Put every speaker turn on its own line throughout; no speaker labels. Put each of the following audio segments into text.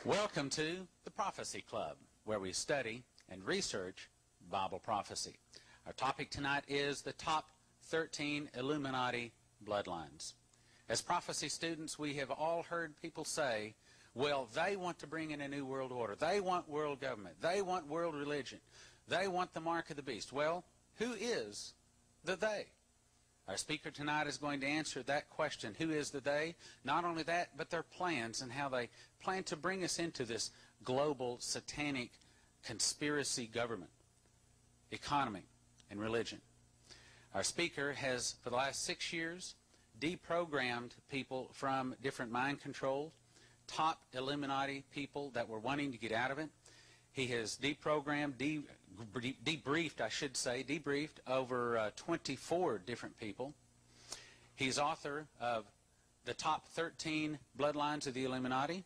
Welcome to the Prophecy Club, where we study and research Bible prophecy. Our topic tonight is the top 13 Illuminati bloodlines. As prophecy students, we have all heard people say, well, they want to bring in a new world order. They want world government. They want world religion. They want the mark of the beast. Well, who is the they? Our speaker tonight is going to answer that question, who is the they? Not only that, but their plans and how they plan to bring us into this global satanic conspiracy government, economy, and religion. Our speaker has, for the last 6 years, deprogrammed people from different mind control, top Illuminati people that were wanting to get out of it. He has deprogrammed, debriefed over 24 different people. He's author of the top 13 bloodlines of the Illuminati,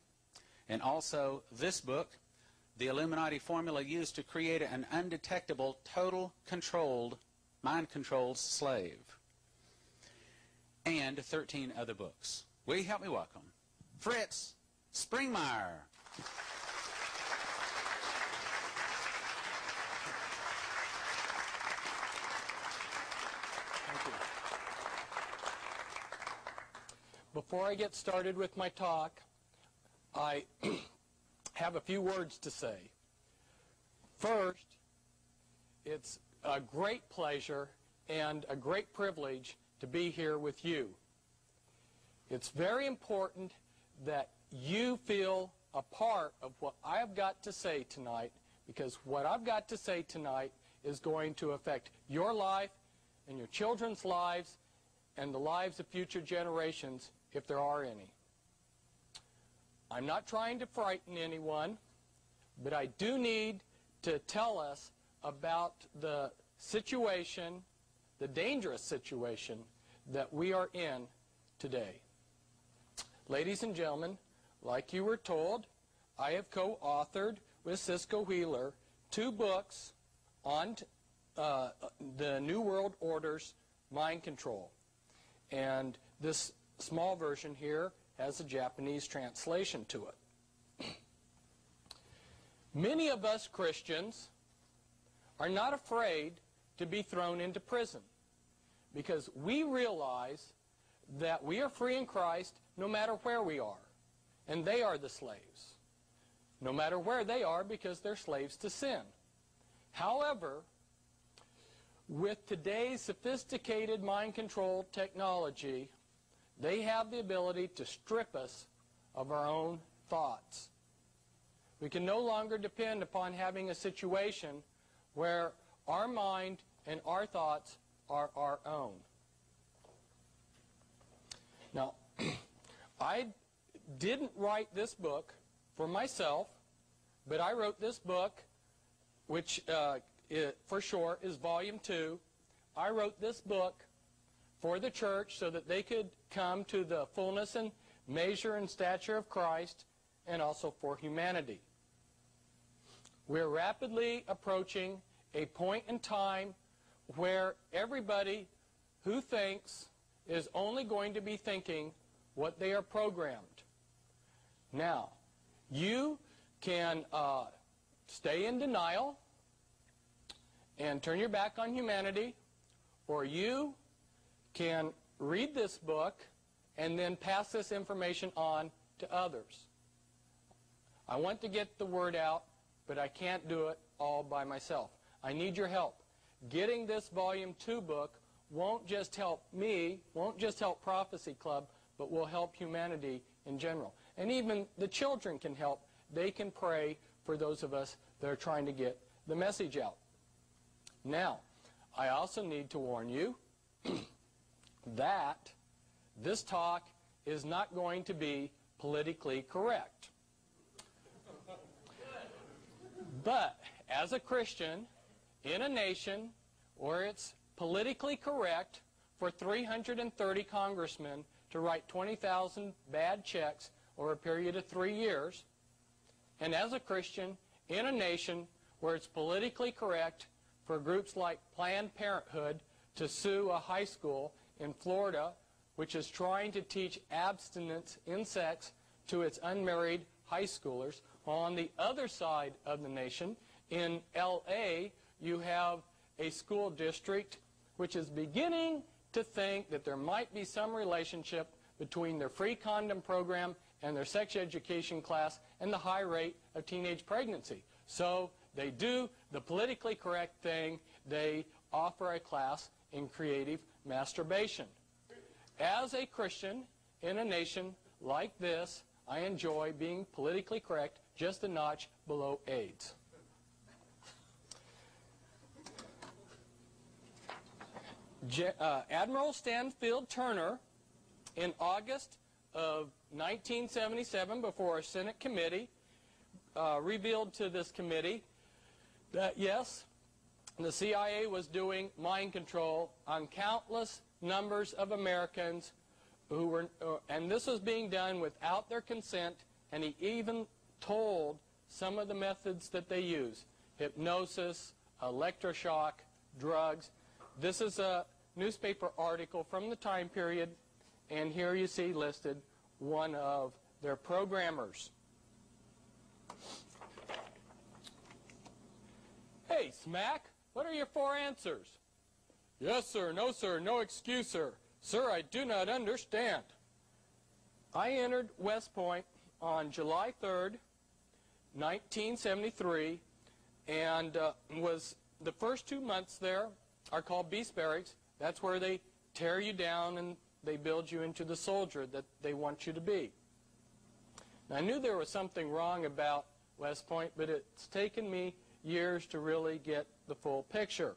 and also this book, The Illuminati Formula Used to Create an Undetectable, Total Controlled, Mind-Controlled Slave, and 13 other books. Will you help me welcome Fritz Springmeyer?
Before I get started with my talk, I have a few words to say. First, it's a great pleasure and a great privilege to be here with you. It's very important that you feel a part of what I've got to say tonight, because what I've got to say tonight is going to affect your life and your children's lives and the lives of future generations, if there are any. I'm not trying to frighten anyone, but I do need to tell us about the situation, the dangerous situation that we are in today. Ladies and gentlemen, like you were told, I have co-authored with Cisco Wheeler 2 books on the New World Order's mind control. And this small version here has a Japanese translation to it. Many of us Christians are not afraid to be thrown into prison because we realize that we are free in Christ no matter where we are, and they are the slaves. No matter where they are, because they're slaves to sin. However, with today's sophisticated mind control technology, they have the ability to strip us of our own thoughts. We can no longer depend upon having a situation where our mind and our thoughts are our own. Now, I didn't write this book for myself, but I wrote this book, which for short is Volume 2. I wrote this book for the church so that they could come to the fullness and measure and stature of Christ, and also for humanity. We're rapidly approaching a point in time where everybody who thinks is only going to be thinking what they are programmed. Now, you can stay in denial and turn your back on humanity, or you can read this book and then pass this information on to others. I want to get the word out, but I can't do it all by myself. I need your help. Getting this Volume 2 book won't just help me, won't just help Prophecy Club, but will help humanity in general. And even the children can help. They can pray for those of us that are trying to get the message out. Now, I also need to warn you that this talk is not going to be politically correct. But as a Christian in a nation where it's politically correct for 330 congressmen to write 20,000 bad checks over a period of 3 years, and as a Christian in a nation where it's politically correct for groups like Planned Parenthood to sue a high school in Florida which is trying to teach abstinence in sex to its unmarried high schoolers. On the other side of the nation, in L.A., you have a school district which is beginning to think that there might be some relationship between their free condom program and their sex education class and the high rate of teenage pregnancy. So they do the politically correct thing. They offer a class in creative masturbation. As a Christian in a nation like this, I enjoy being politically correct just a notch below AIDS. Admiral Stanfield Turner, in August of 1977, before a Senate committee, revealed to this committee that, yes, the CIA was doing mind control on countless numbers of Americans who were, and this was being done without their consent, and he even told some of the methods that they use: hypnosis, electroshock, drugs. This is a newspaper article from the time period, and here you see listed one of their programmers. Hey, Smack, what are your 4 answers? Yes, sir, no excuse, sir. Sir, I do not understand. I entered West Point on July 3rd, 1973, and was the first 2 months there are called beast barracks. That's where they tear you down and they build you into the soldier that they want you to be. Now, I knew there was something wrong about West Point, but it's taken me years to really get the full picture.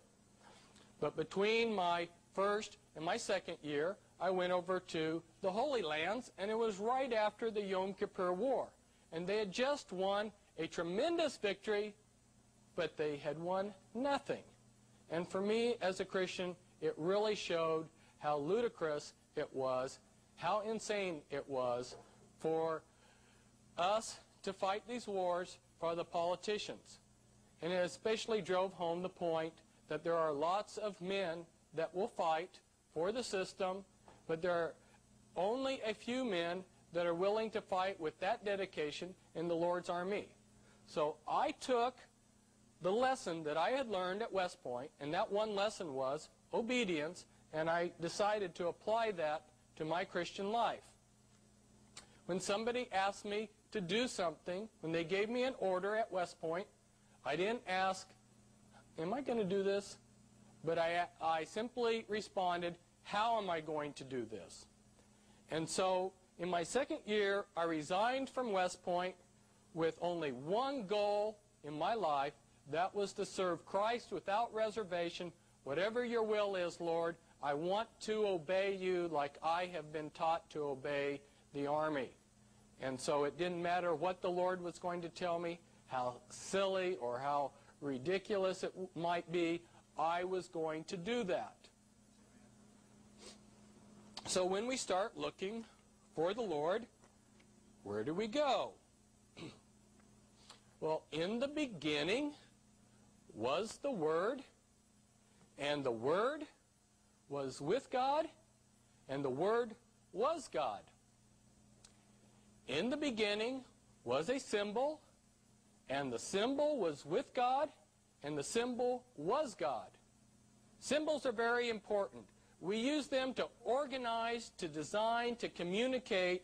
But between my first and my second year, I went over to the Holy Lands, and it was right after the Yom Kippur War. And they had just won a tremendous victory, but they had won nothing. And for me, as a Christian, it really showed how ludicrous it was, how insane it was for us to fight these wars for the politicians. And it especially drove home the point that there are lots of men that will fight for the system, but there are only a few men that are willing to fight with that dedication in the Lord's army. So I took the lesson that I had learned at West Point, and that one lesson was obedience, and I decided to apply that to my Christian life. When somebody asked me to do something, when they gave me an order at West Point, I didn't ask, am I going to do this? But I simply responded, how am I going to do this? And so in my second year, I resigned from West Point with only one goal in my life. That was to serve Christ without reservation. Whatever your will is, Lord, I want to obey you like I have been taught to obey the Army. And so it didn't matter what the Lord was going to tell me, how silly or how ridiculous it might be, I was going to do that. So when we start looking for the Lord, where do we go? Well, in the beginning was the Word, and the Word was with God, and the Word was God. In the beginning was a symbol, and the symbol was with God, and the symbol was God. Symbols are very important. We use them to organize, to design, to communicate